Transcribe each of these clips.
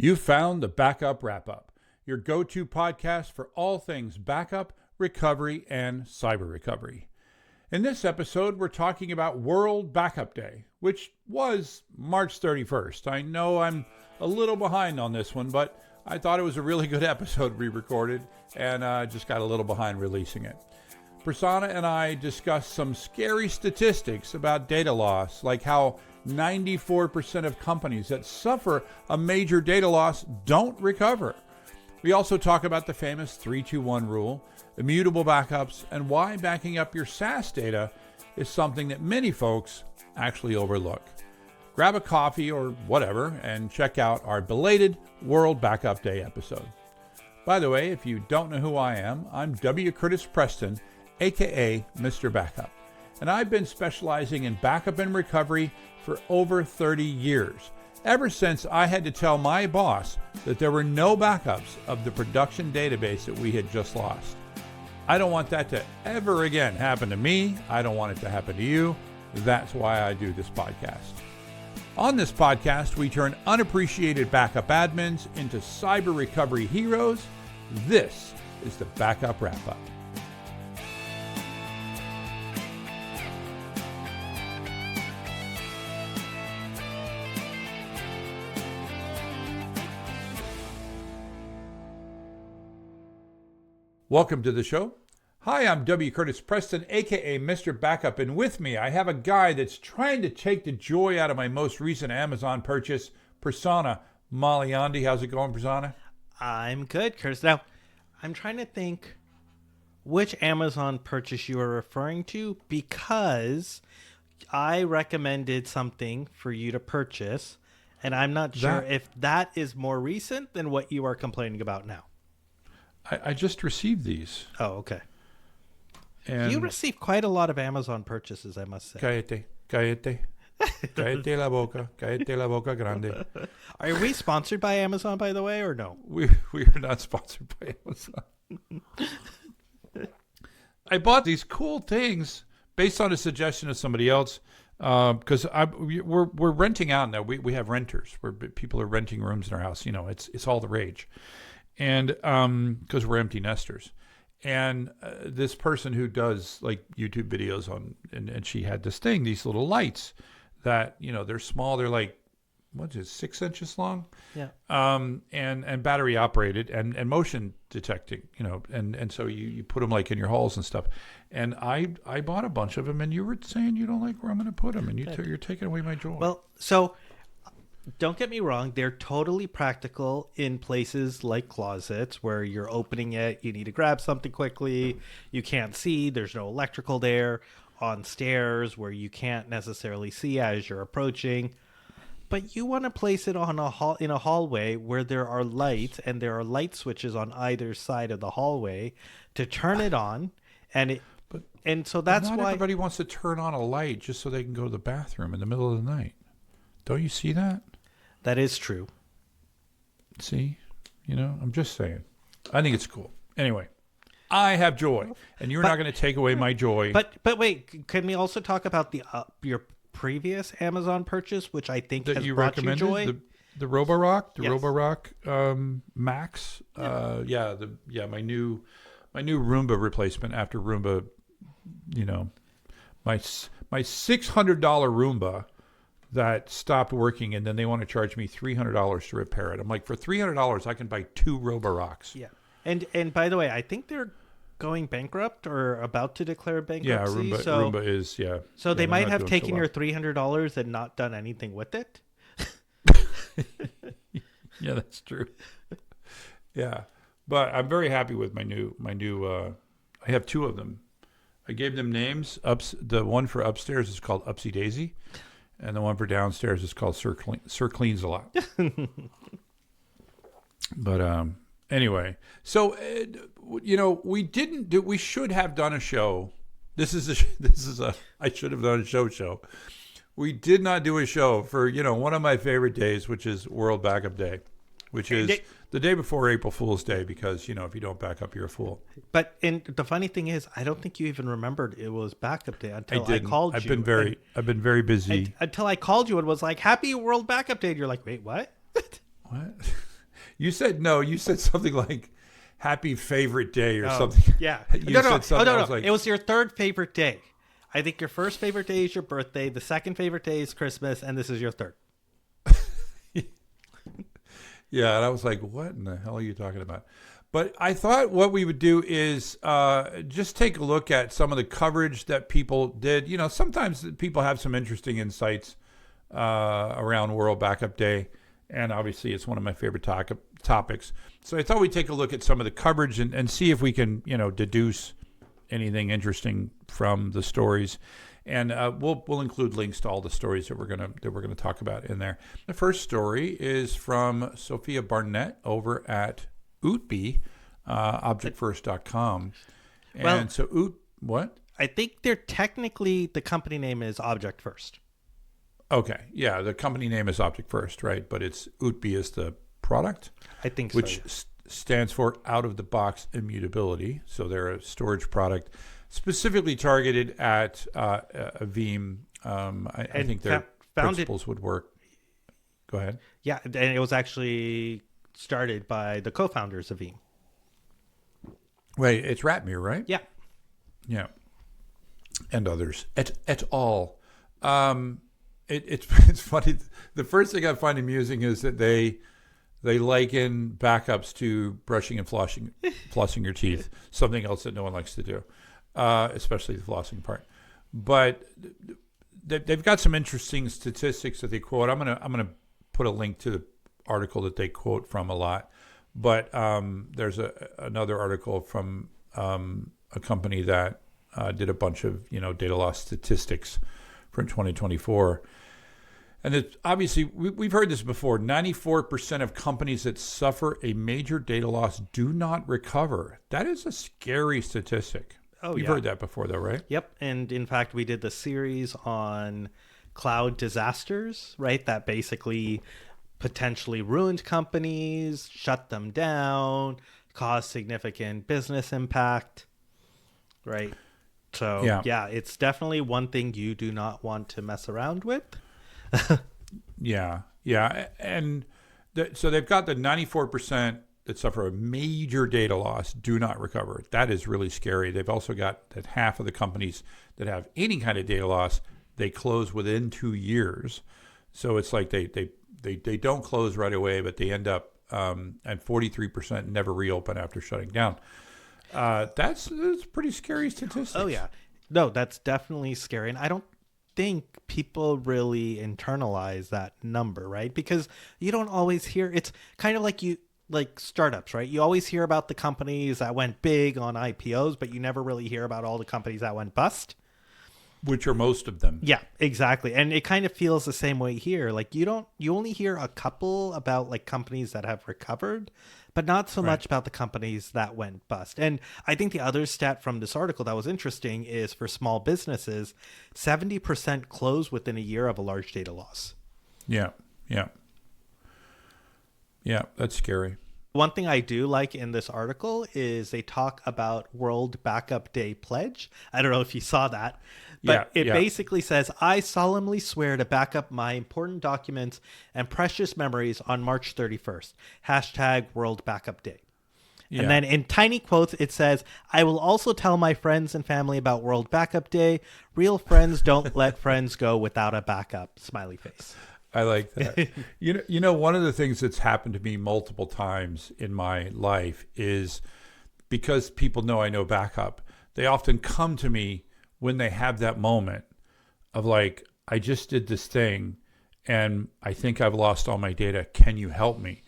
You found the Backup Wrap-Up, your go-to podcast for all things backup, recovery, and cyber recovery. In this episode, we're talking about World Backup Day, which was March 31st. I know I'm a little behind on this one, but I thought it was a really good episode we recorded, and just got a little behind releasing it. Prasanna and I discussed some scary statistics about data loss, like how 94% of companies that suffer a major data loss don't recover. We also talk about the famous 3-2-1 rule, immutable backups, and why backing up your SaaS data is something that many folks actually overlook. Grab a coffee or whatever and check out our belated World Backup Day episode. By the way, if you don't know who I am, I'm W. Curtis Preston, aka Mr. Backup, and I've been specializing in backup and recovery for over 30 years, ever since I had to tell my boss that there were no backups of the production database that we had just lost. I don't want that to ever again happen to me. I don't want it to happen to you. That's why I do this podcast. On this podcast, we turn unappreciated backup admins into cyber recovery heroes. This is the Backup Wrap-Up. Welcome to the show. Hi, I'm W. Curtis Preston, aka Mr. Backup, and with me I have a guy that's trying to take the joy out of my most recent Amazon purchase, Prasanna Malaiyandi. How's it going, Prasanna? I'm good, Curtis. Now, I'm trying to think which Amazon purchase you are referring to, because I recommended something for you to purchase, and I'm not sure if that is more recent than what you are complaining about now. I just received these. Oh, okay. And you receive quite a lot of Amazon purchases, I must say. Cállate la boca grande. Are we sponsored by Amazon, by the way, or no? We are not sponsored by Amazon. I bought these cool things based on a suggestion of somebody else, because we're renting out now. We have renters where people are renting rooms in our house. You know, it's all the rage, and because we're empty nesters. And this person who does like YouTube videos and she had this thing, these little lights that, you know, they're small. They're like, what's it, 6 inches long? Yeah. And battery operated and motion detecting, you know, and so you put them like in your halls and stuff. And I bought a bunch of them, and you were saying you don't like where I'm going to put them, and you're taking away my joy. Well, so don't get me wrong. They're totally practical in places like closets where you're opening it. You need to grab something quickly. You can't see. There's no electrical there. On stairs where you can't necessarily see as you're approaching. But you want to place it on in a hallway where there are lights, and there are light switches on either side of the hallway to turn it on. And so that's not why everybody wants to turn on a light just so they can go to the bathroom in the middle of the night. Don't you see that? That is true. See? You know, I'm just saying. I think it's cool. Anyway, I have joy, and you're not going to take away my joy. But wait, can we also talk about the your previous Amazon purchase, which I think that has you brought you joy? The Roborock, Yes. Roborock Max. My new Roomba replacement after Roomba, you know, my $600 Roomba that stopped working, and then they want to charge me $300 to repair it. I'm like, for $300 I can buy 2 Roborocks. Yeah. And by the way, I think they're going bankrupt or about to declare bankruptcy. Yeah, Roomba is, yeah. So they they're might not have doing taken so your $300 and not done anything with it. Yeah, that's true. Yeah. But I'm very happy with my new I have 2 of them. I gave them names. The one for upstairs is called Upsy Daisy, and the one for downstairs is called Sir Cleans a Lot. But anyway, so you know, we should have done a show. I should have done a show. We did not do a show for, you know, one of my favorite days, which is World Backup Day, which is the day before April Fool's Day, because, you know, if you don't back up, you're a fool. But the funny thing is, I don't think you even remembered it was Backup Day until I called you. I've been very busy. Until I called you and was like, "Happy World Backup Day." And you're like, "Wait, what?" What? You said no. You said something like "Happy Favorite Day" or something. Yeah. You said something. I was like, it was your third favorite day. I think your first favorite day is your birthday. The second favorite day is Christmas, and this is your third. yeah, and I was like, "What in the hell are you talking about?" But I thought what we would do is just take a look at some of the coverage that people did. You know, sometimes people have some interesting insights around World Backup Day, and obviously it's one of my favorite topics. So I thought we'd take a look at some of the coverage and see if we can, deduce anything interesting from the stories. And we'll include links to all the stories that we're gonna talk about in there. The first story is from Sophia Barnett over at OOTB, objectfirst.com. And well, so what? I think they're technically, the company name is Object First. Okay. Yeah. The company name is Object First, right? But it's OOTB is the product. I think so. Which stands for out of the box immutability. So they're a storage product specifically targeted at a Veeam. I think their principles would work. Go ahead. Yeah. And it was actually started by the co-founders of Veeam. Wait, it's Ratmir, right? Yeah. Yeah. And others. Et al. It's funny. The first thing I find amusing is that they liken backups to brushing and flossing your teeth, something else that no one likes to do, especially the flossing part. But they've got some interesting statistics that they quote. I'm gonna put a link to the article that they quote from a lot, but there's another article from a company that did a bunch of data loss statistics from 2024, and it's obviously we've heard this before. 94% of companies that suffer a major data loss do not recover. That is a scary statistic. You've heard that before, though, right? Yep, and in fact, we did the series on cloud disasters, right? That basically potentially ruined companies, shut them down, caused significant business impact, right? So, yeah, it's definitely one thing you do not want to mess around with. Yeah. And so they've got the 94% that suffer a major data loss do not recover. That is really scary. They've also got that half of the companies that have any kind of data loss, they close within 2 years. So it's like they don't close right away, but they end up at 43% never reopen after shutting down. That's pretty scary statistics. Oh, yeah. No, that's definitely scary. And I don't think people really internalize that number, right? Because you don't always hear, it's kind of like startups, right? You always hear about the companies that went big on IPOs, but you never really hear about all the companies that went bust. Which are most of them. Yeah, exactly. And it kind of feels the same way here. Like you only hear a couple about like companies that have recovered, but not so much about the companies that went bust. And I think the other stat from this article that was interesting is for small businesses, 70% close within a year of a large data loss. Yeah, that's scary. One thing I do like in this article is they talk about World Backup Day pledge. I don't know if you saw that, but it basically says, I solemnly swear to back up my important documents and precious memories on March 31st. # World Backup Day. Yeah. And then in tiny quotes, it says, I will also tell my friends and family about World Backup Day. Real friends don't let friends go without a backup. Smiley face. I like that. You know, one of the things that's happened to me multiple times in my life is because people know I know backup, they often come to me when they have that moment of like, I just did this thing and I think I've lost all my data. Can you help me?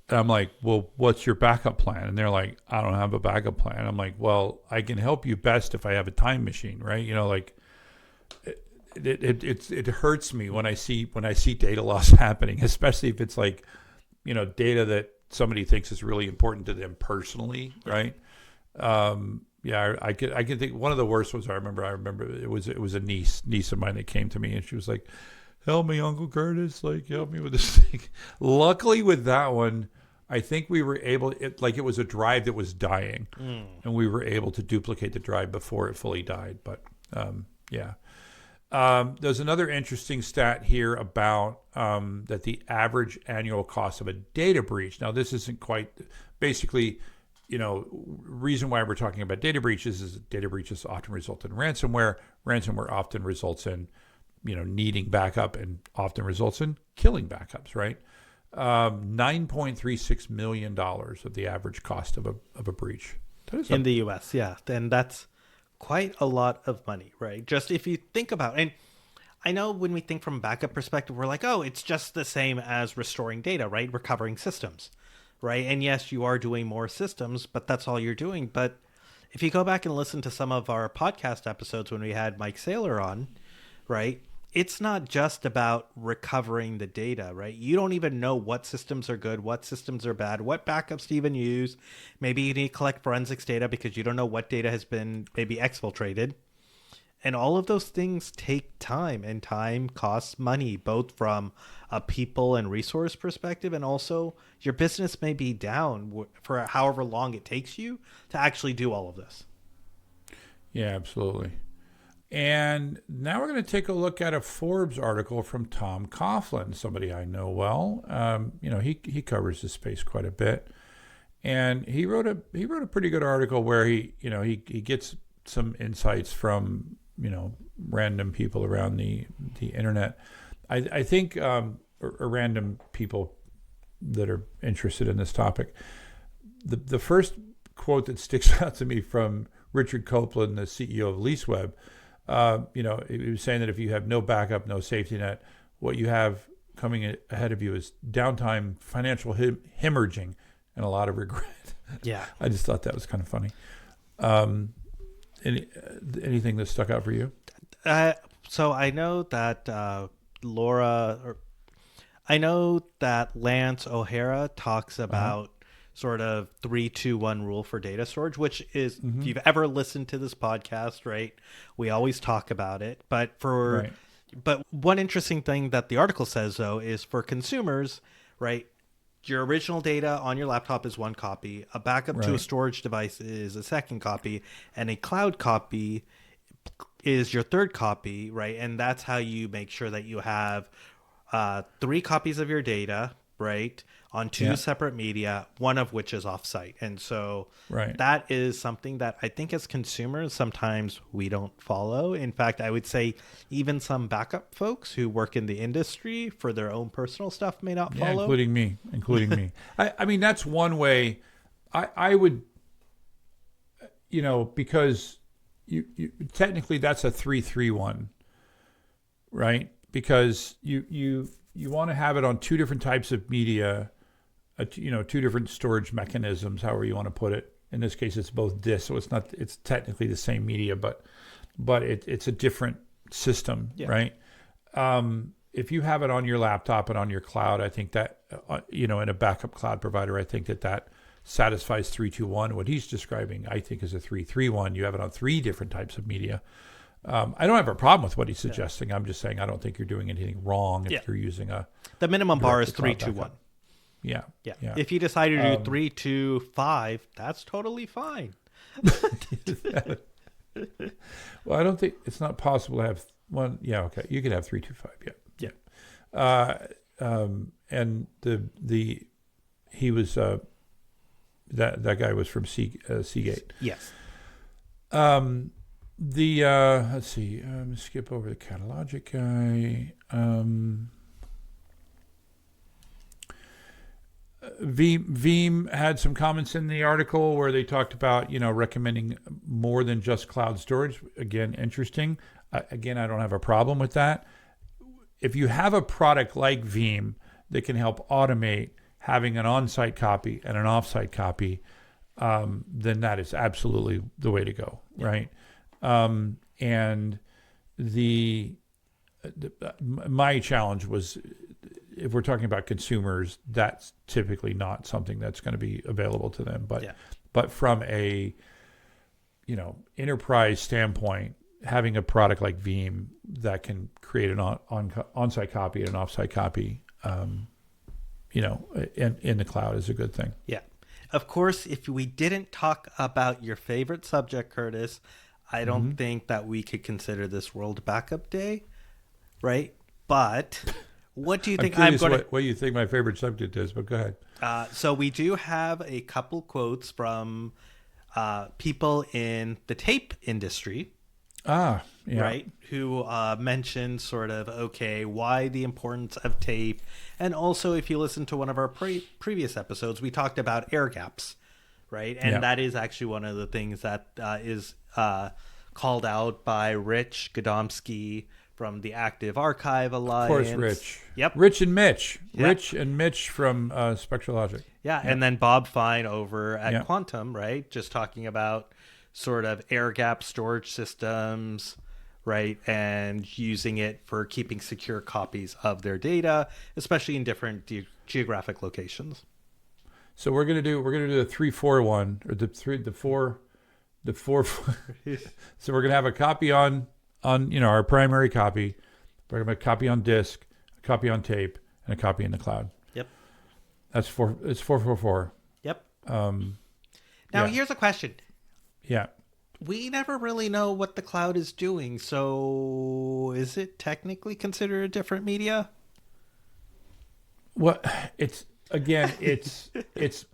And I'm like, well, what's your backup plan? And they're like, I don't have a backup plan. I'm like, well, I can help you best if I have a time machine, right? It hurts me when I see data loss happening, especially if it's like, data that somebody thinks is really important to them personally, right? I can think one of the worst was I remember it was a niece of mine that came to me and she was like, help me, Uncle Curtis, like help me with this thing. Luckily with that one, I think we were able, it was a drive that was dying and we were able to duplicate the drive before it fully died. But There's another interesting stat here about that the average annual cost of a data breach. Now, this isn't quite basically, reason why we're talking about data breaches is data breaches often result in ransomware. Ransomware often results in, needing backup and often results in killing backups, right? $9.36 million of the average cost of a breach. In the US, yeah. And that's quite a lot of money, right? Just if you think about, and I know when we think from a backup perspective, we're like, oh, it's just the same as restoring data, right? Recovering systems, right? And yes, you are doing more systems, but that's all you're doing. But if you go back and listen to some of our podcast episodes when we had Mike Saylor on, right? It's not just about recovering the data, right? You don't even know what systems are good, what systems are bad, what backups to even use. Maybe you need to collect forensics data because you don't know what data has been maybe exfiltrated. And all of those things take time, and time costs money, both from a people and resource perspective, and also your business may be down for however long it takes you to actually do all of this. Yeah, absolutely. And now we're going to take a look at a Forbes article from Tom Coughlin, somebody I know well. He covers this space quite a bit, and he wrote a pretty good article where he gets some insights from random people around the internet. I think or random people that are interested in this topic. The first quote that sticks out to me from Richard Copeland, the CEO of LeaseWeb. He was saying that if you have no backup, no safety net, what you have coming ahead of you is downtime, financial hemorrhaging, and a lot of regret. Yeah. I just thought that was kind of funny. Anything that stuck out for you? So I know that Lance O'Hara talks about sort of 3-2-1 rule for data storage, which is, if you've ever listened to this podcast, right, we always talk about it. But but one interesting thing that the article says, though, is for consumers, right, your original data on your laptop is one copy, a backup to a storage device is a second copy, and a cloud copy is your third copy, right? And that's how you make sure that you have 3 copies of your data, right, on 2 separate media, one of which is offsite. And so that is something that I think as consumers, sometimes we don't follow. In fact, I would say even some backup folks who work in the industry for their own personal stuff may not follow. Including me. I mean, that's one way I would, because you technically that's a 3-3-1, right? Because you want to have it on 2 different types of media, 2 different storage mechanisms, however you want to put it. In this case, it's both disks, so it's technically the same media, but it's a different system, right? If you have it on your laptop and on your cloud, I think that, in a backup cloud provider, I think that satisfies 3-2-1. What he's describing, I think, is a 3-3-1. You have it on 3 different types of media. I don't have a problem with what he's suggesting. I'm just saying I don't think you're doing anything wrong if you're using the minimum bar is 3-2-1. Yeah. If you decide to do 3-2-5, that's totally fine. Well, I don't think it's not possible to have one. Yeah, okay, you could have 3-2-5. Yeah. And he was that guy was from Seagate. Yes. Let's see. Skip over the Catalogic guy. Veeam had some comments in the article where they talked about, recommending more than just cloud storage. Again, interesting. Again, I don't have a problem with that. If you have a product like Veeam that can help automate having an on-site copy and an off-site copy, then that is absolutely the way to go, right? And my challenge was, if we're talking about consumers, that's typically not something that's going to be available to them. But from a enterprise standpoint, having a product like Veeam that can create an on-site copy and an off-site copy, in the cloud is a good thing. Yeah. Of course, if we didn't talk about your favorite subject, Curtis, I don't think that we could consider this World Backup Day, right? But what do you think? I'm curious what you think my favorite subject is, but go ahead. So we do have a couple quotes from people in the tape industry. Yeah. Right, who mentioned sort of, okay, why the importance of tape. And also, if you listen to one of our previous episodes, we talked about air gaps, right? And that is actually one of the things that is called out by Rich Godomsky from the Active Archive Alliance. Of course, Rich. Yep. Rich and Mitch. Yep. Rich and Mitch from Spectralogic. Yeah, and then Bob Fine over at Quantum, right? Just talking about sort of air gap storage systems, right, and using it for keeping secure copies of their data, especially in different geographic locations. So we're gonna do the 3-4 one, or the four. So we're gonna have a copy on our primary copy. We're gonna have a copy on disk, a copy on tape, and a copy in the cloud. Yep. That's 4. It's 444. Yep. Now here's a question. Yeah. We never really know what the cloud is doing, so is it technically considered a different media? Well, it's the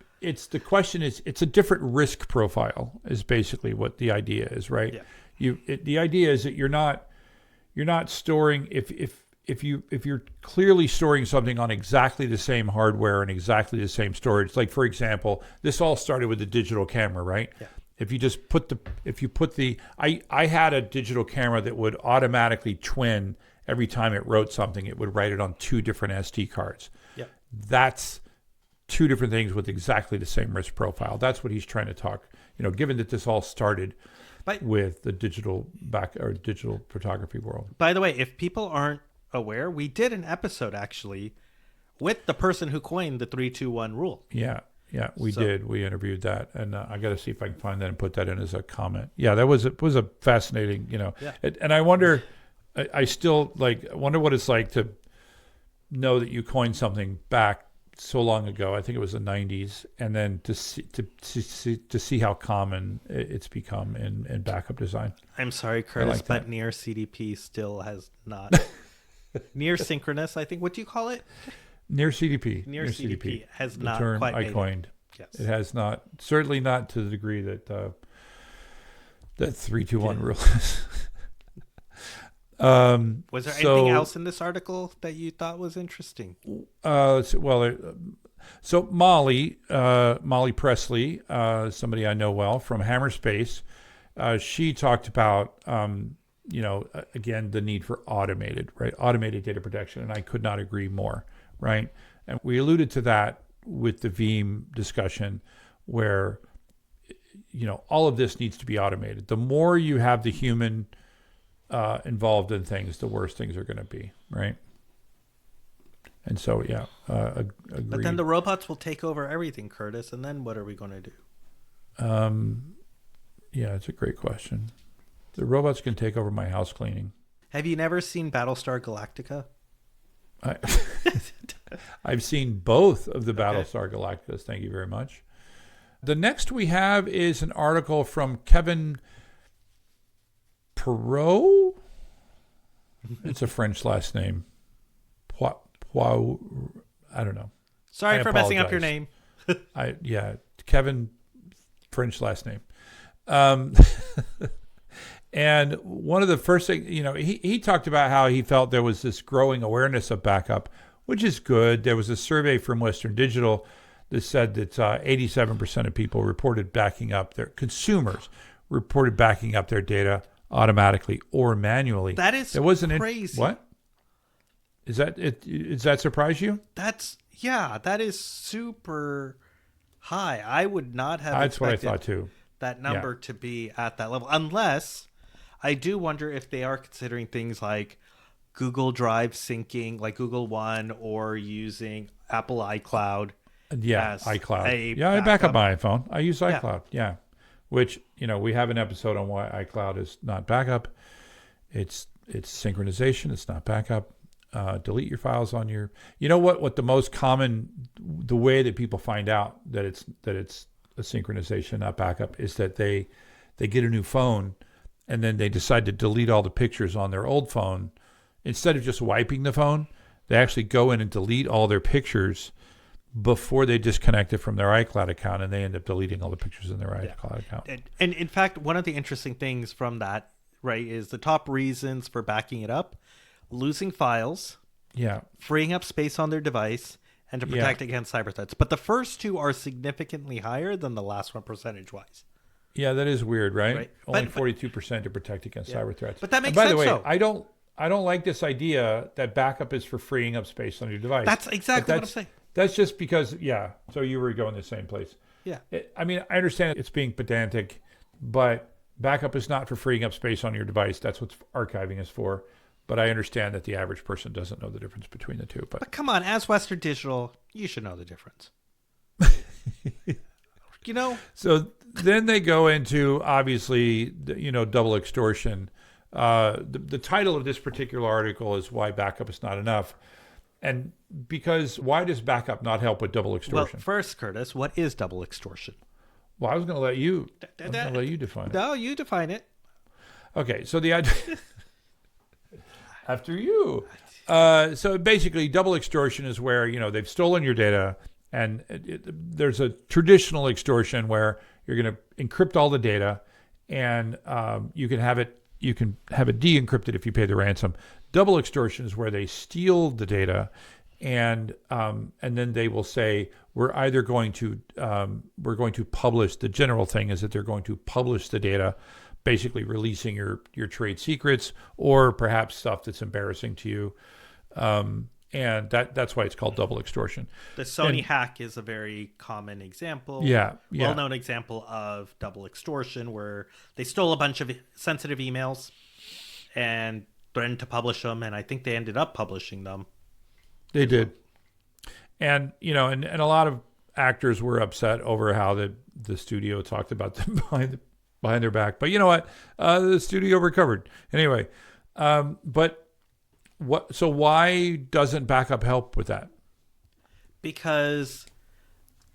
question is, it's a different risk profile is basically what the idea is, right? Yeah. The idea is that you're not storing if you're clearly storing something on exactly the same hardware and exactly the same storage. Like, for example, this all started with the digital camera, right? Yeah. If you just I had a digital camera that would automatically twin every time it wrote something. It would write it on 2 different SD cards. Yeah. That's 2 different things with exactly the same risk profile. That's what he's trying to talk. Given that this all started with the digital photography world. By the way, if people aren't aware, we did an episode actually with the person who coined the 3-2-1 rule. Yeah. Yeah, we did. We interviewed that, and I got to see if I can find that and put that in as a comment. Yeah, that was a fascinating, and I wonder, I still wonder what it's like to know that you coined something back so long ago. I think it was the 90s, and then to see how common it's become in backup design. I'm sorry, Curtis, but near CDP still has not near synchronous. I think. What do you call it? Near CDP. Near CDP has the not term quite I coined. Yes. It has not, certainly not to the degree that that 3-2-1 rule is. Was there anything else in this article that you thought was interesting? So Molly Presley, somebody I know well from Hammer Space, she talked about again the need for automated data protection, and I could not agree more. Right. And we alluded to that with the Veeam discussion where, all of this needs to be automated. The more you have the human involved in things, the worse things are going to be. Right. And so, agreed. But then the robots will take over everything, Curtis. And then what are we going to do? Yeah, it's a great question. The robots can take over my house cleaning. Have you never seen Battlestar Galactica? I've seen both of the Battlestar Galacticas. Thank you very much. The next we have is an article from Kevin Perot. It's a French last name. I don't know. Sorry for messing up your name. Kevin, French last name. And one of the first things, he talked about how he felt there was this growing awareness of backup, which is good. There was a survey from Western Digital that said that 87% of people reported backing up their data automatically or manually. That is crazy. What? Is that it? Does that surprise you? That is super high. I would not have That's expected what I thought too. That number to be at that level, unless I do wonder if they are considering things like Google Drive syncing, like Google One, or using Apple iCloud. Yeah, iCloud. I back up my iPhone. I use iCloud. Yeah. Which, we have an episode on why iCloud is not backup. It's synchronization. It's not backup. Delete your files on your. What the most common, the way that people find out that it's a synchronization, not backup, is that they get a new phone and then they decide to delete all the pictures on their old phone, instead of just wiping the phone, they actually go in and delete all their pictures before they disconnect it from their iCloud account, and they end up deleting all the pictures in their iCloud account. And in fact, one of the interesting things from that, right, is the top reasons for backing it up: losing files, freeing up space on their device, and to protect against cyber threats. But the first two are significantly higher than the last one percentage-wise. Yeah, that is weird, right? Only 42% to protect against cyber threats. But that makes sense. By the way, I don't like this idea that backup is for freeing up space on your device. That's exactly what I'm saying. That's just because, so you were going the same place. Yeah. I mean, I understand it's being pedantic, but backup is not for freeing up space on your device. That's what archiving is for. But I understand that the average person doesn't know the difference between the two. But come on, as Western Digital, you should know the difference. So then they go into, obviously, double extortion. The title of this particular article is Why Backup is Not Enough. And because why does backup not help with double extortion? Well, first, Curtis, what is double extortion? Well, I was going to let you define it. No, you define it. Okay, so the idea... After you. So basically, double extortion is where, they've stolen your data, and there's a traditional extortion where you're going to encrypt all the data, and you can have it de-encrypted if you pay the ransom. Double extortion is where they steal the data, and then they will say, we're either going to publish. The general thing is that they're going to publish the data, basically releasing your trade secrets or perhaps stuff that's embarrassing to you, and that's why it's called double extortion. The Sony hack is a very common example. Well-known example of double extortion, where they stole a bunch of sensitive emails and threatened to publish them, and I think they ended up publishing them. They did. And and a lot of actors were upset over how the studio talked about them behind their back. But you know what? The studio recovered. Anyway, so why doesn't backup help with that? Because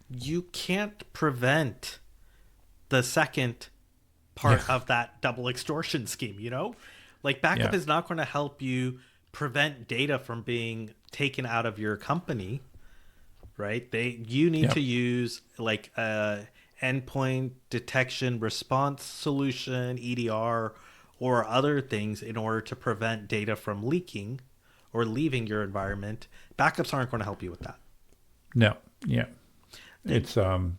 you can't prevent the second part of that double extortion scheme, Like backup is not going to help you prevent data from being taken out of your company, right? You need to use like a endpoint detection response solution, EDR, or other things in order to prevent data from leaking or leaving your environment. Backups aren't going to help you with that. No. Yeah. It's And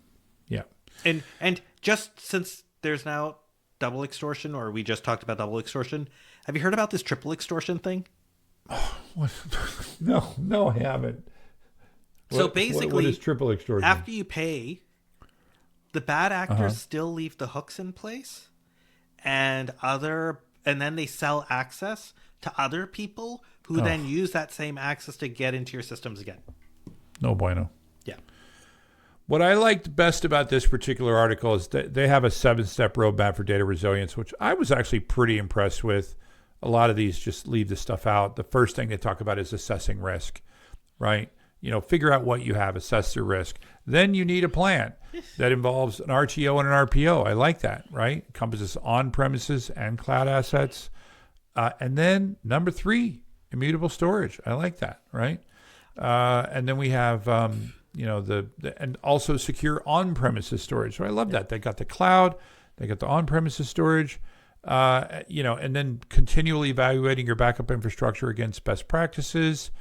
just since there's now double extortion, or we just talked about double extortion, have you heard about this triple extortion thing? No, I haven't. So basically, what is triple extortion? After you pay, the bad actors still leave the hooks in place, and then they sell access to other people who then use that same access to get into your systems again. No bueno. Yeah. What I liked best about this particular article is that they have a 7-step roadmap for data resilience, which I was actually pretty impressed with. A lot of these just leave this stuff out. The first thing they talk about is assessing risk, right? Figure out what you have, assess your risk. Then you need a plan that involves an RTO and an RPO. I like that, right? Encompasses on-premises and cloud assets. And then number 3, immutable storage. I like that, right? And then we have, and also secure on-premises storage. So I love that. They got the cloud, they got the on-premises storage, and then continually evaluating your backup infrastructure against best practices.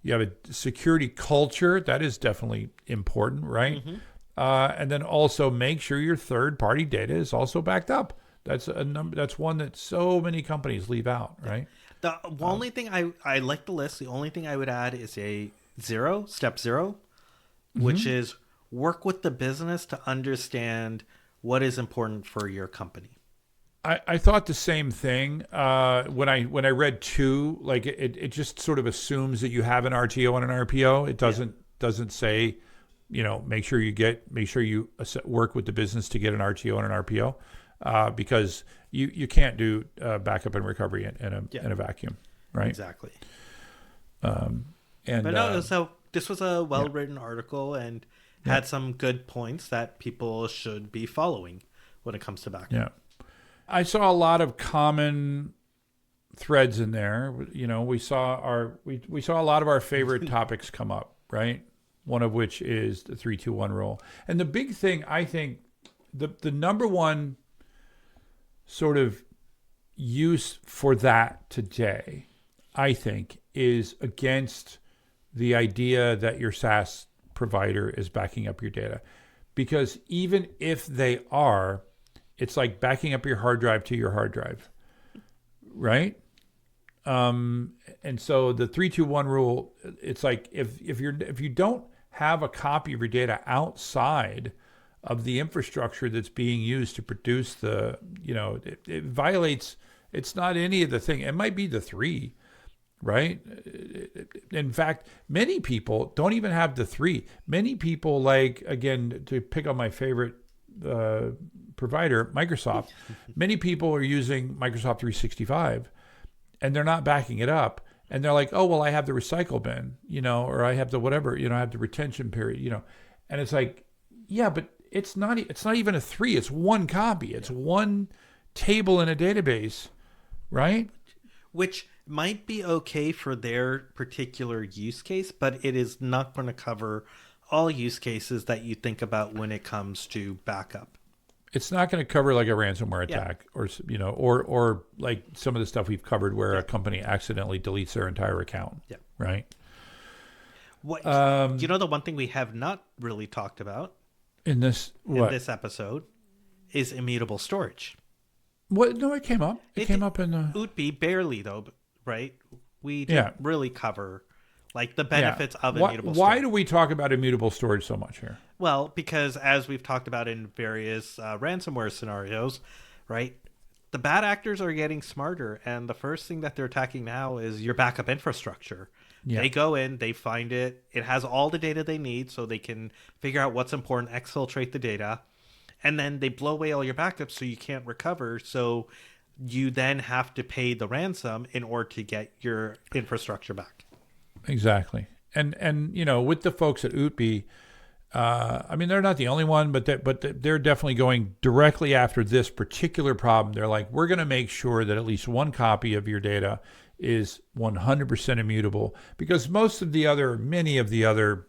You have a security culture. That is definitely important, right? Mm-hmm. And then also make sure your third-party data is also backed up. That's That's one that so many companies leave out, right? The only thing I like the list. The only thing I would add is a step zero, which is work with the business to understand what is important for your company. I thought the same thing when I read 2. Like it just sort of assumes that you have an RTO and an RPO. It doesn't say, make sure you work with the business to get an RTO and an RPO, because you can't do backup and recovery in a vacuum, right? Exactly. So this was a well-written article and had some good points that people should be following when it comes to backup. Yeah. I saw a lot of common threads in there. We saw a lot of our favorite topics come up, right? One of which is the 3-2-1 rule. And the big thing, I think, the number one sort of use for that today, I think, is against the idea that your SaaS provider is backing up your data. Because even if they are, it's like backing up your hard drive to your hard drive, right? And so the 3-2-1 rule, it's like if you don't have a copy of your data outside of the infrastructure that's being used to produce it violates. It's not any of the thing. It might be the 3, right? In fact, many people don't even have the 3. Many people, like, again, to pick on my favorite provider, Microsoft, many people are using Microsoft 365 and they're not backing it up. And they're like, oh, well, I have the recycle bin, or I have the whatever, I have the retention period, and it's like, yeah, but it's not even a 3. It's one copy. It's one table in a database, right? Which might be okay for their particular use case, but it is not going to cover all use cases that you think about when it comes to backup. It's not going to cover like a ransomware attack, or like some of the stuff we've covered where a company accidentally deletes their entire account. Yeah. Right. What the one thing we have not really talked about in this episode is immutable storage. What? No, it came up. It came up in the Utbe barely though, right? We didn't really cover like the benefits of immutable storage. Why do we talk about immutable storage so much here? Well, because as we've talked about in various ransomware scenarios, right? The bad actors are getting smarter, and the first thing that they're attacking now is your backup infrastructure. Yeah. They go in, they find it. It has all the data they need, so they can figure out what's important, exfiltrate the data, and then they blow away all your backups so you can't recover. So you then have to pay the ransom in order to get your infrastructure back. Exactly. And with the folks at Utbe, they're not the only one, but they're definitely going directly after this particular problem. They're like, we're going to make sure that at least one copy of your data is 100% immutable, because many of the other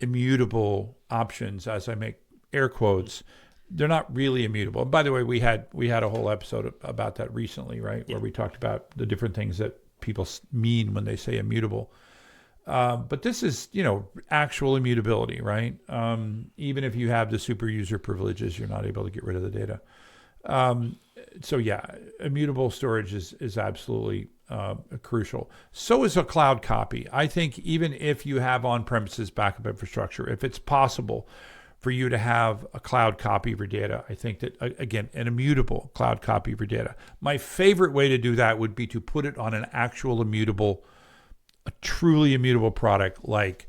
immutable options, as I make air quotes, they're not really immutable. And by the way, we had a whole episode about that recently, right? Yeah. Where we talked about the different things that people mean when they say immutable. But this is, actual immutability, right? Even if you have the super user privileges, you're not able to get rid of the data. Immutable storage is absolutely crucial. So is a cloud copy. I think even if you have on-premises backup infrastructure, if it's possible for you to have a cloud copy of your data, I think that, again, an immutable cloud copy of your data. My favorite way to do that would be to put it on an actual a truly immutable product like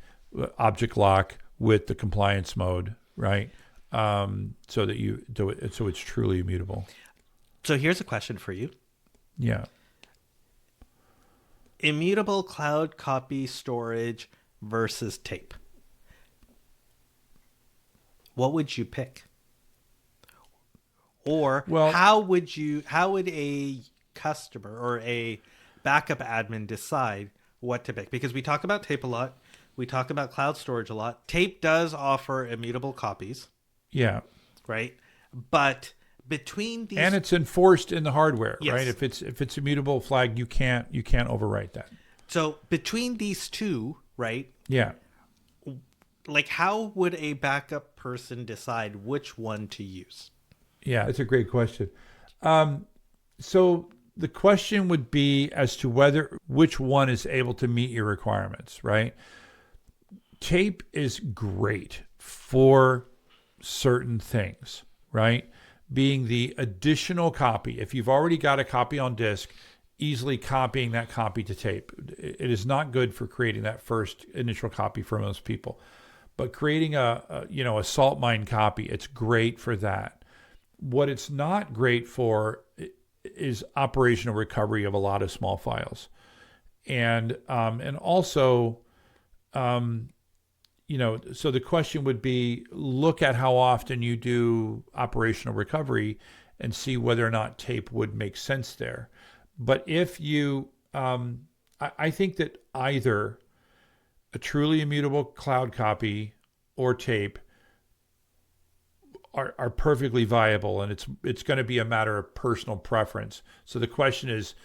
Object Lock with the compliance mode, right? So that you do it, so it's truly immutable. So here's a question for you. Yeah. Immutable cloud copy storage versus tape. What would you pick? Or how would a customer or a backup admin decide what to pick? Because we talk about tape a lot. We talk about cloud storage a lot. Tape does offer immutable copies. Yeah. Right? But between these, and it's enforced in the hardware, yes. Right? If it's immutable flag, you can't overwrite that. So between these two, right? Yeah. Like, how would a backup person decide which one to use? Yeah, it's a great question. So the question would be as to which one is able to meet your requirements, right? Tape is great for certain things, right? Being the additional copy. If you've already got a copy on disk, easily copying that copy to tape. It is not good for creating that first initial copy for most people. But creating a salt mine copy, it's great for that. What it's not great for is operational recovery of a lot of small files, and also, so the question would be, look at how often you do operational recovery, and see whether or not tape would make sense there. But if you, I think that either a truly immutable cloud copy or tape are perfectly viable, and it's going to be a matter of personal preference. So the question is,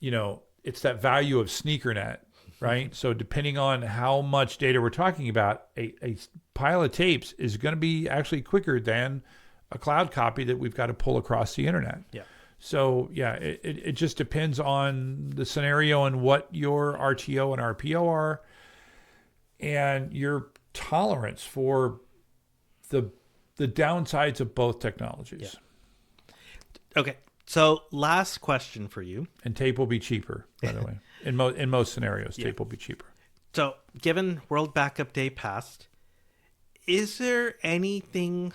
it's that value of sneakernet, right? So depending on how much data we're talking about, a pile of tapes is going to be actually quicker than a cloud copy that we've got to pull across the internet. Yeah. So yeah, it just depends on the scenario and what your RTO and RPO are, and your tolerance for the downsides of both technologies. Yeah. Okay. So last question for you. And tape will be cheaper, by the way. In most scenarios, tape will be cheaper. So given World Backup Day passed, is there anything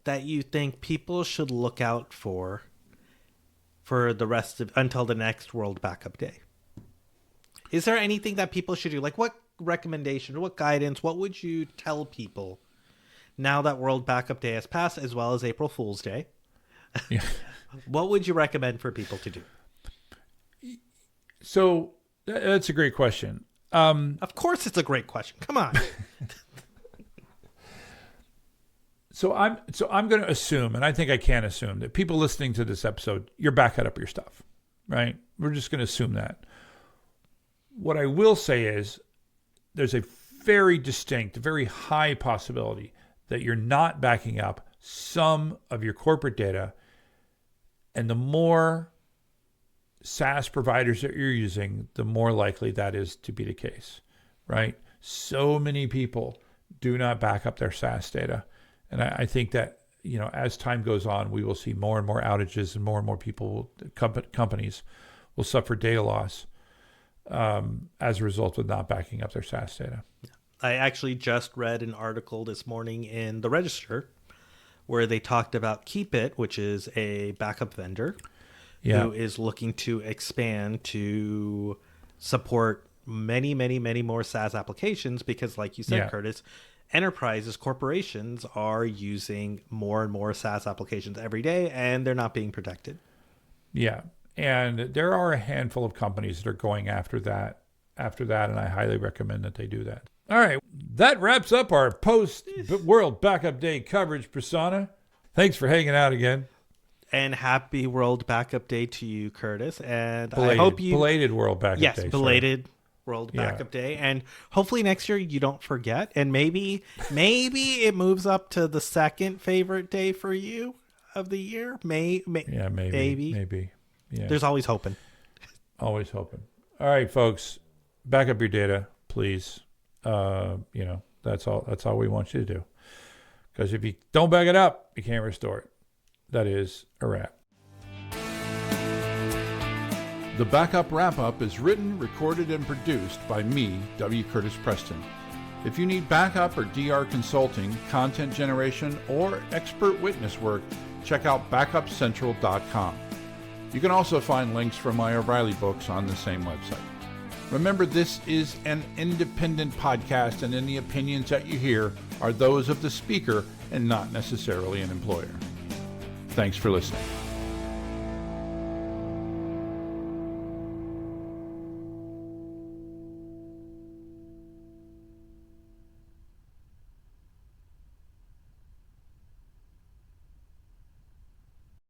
that you think people should look out for the rest of until the next World Backup Day? Is there anything that people should do? Like what recommendation, what guidance, what would you tell people now that World Backup Day has passed, as well as April Fool's Day? Yeah. What would you recommend for people to do? So that's a great question. Of course it's a great question. Come on. So I'm going to assume, and I think I can assume, that people listening to this episode, you're backing up your stuff, right? We're just going to assume that. What I will say is there's a very distinct, very high possibility that you're not backing up some of your corporate data, and the more SaaS providers that you're using, the more likely that is to be the case, right? So many people do not back up their SaaS data. And I think that, as time goes on, we will see more and more outages, and more people, companies will suffer data loss as a result of not backing up their SaaS data. I actually just read an article this morning in the Register where they talked about Keepit, which is a backup vendor who is looking to expand to support many, many, many more SaaS applications because, like you said, Curtis, enterprises, corporations are using more and more SaaS applications every day, and they're not being protected. Yeah. And there are a handful of companies that are going after that, and I highly recommend that they do that. All right. That wraps up our post-World Backup Day coverage, Prasanna. Thanks for hanging out again. And happy World Backup Day to you, Curtis. And I hope belated World Backup Day. Yes, belated World Backup Day. And hopefully next year you don't forget. And maybe it moves up to the second favorite day for you of the year. Maybe. Yeah. There's always hoping. Always hoping. All right, folks. Back up your data, please. That's all we want you to do. Because if you don't back it up, you can't restore it. That is a wrap. The Backup Wrap-Up is written, recorded, and produced by me, W. Curtis Preston. If you need backup or DR consulting, content generation, or expert witness work, check out backupcentral.com. You can also find links for my O'Reilly books on the same website. Remember, this is an independent podcast, and any opinions that you hear are those of the speaker and not necessarily an employer. Thanks for listening.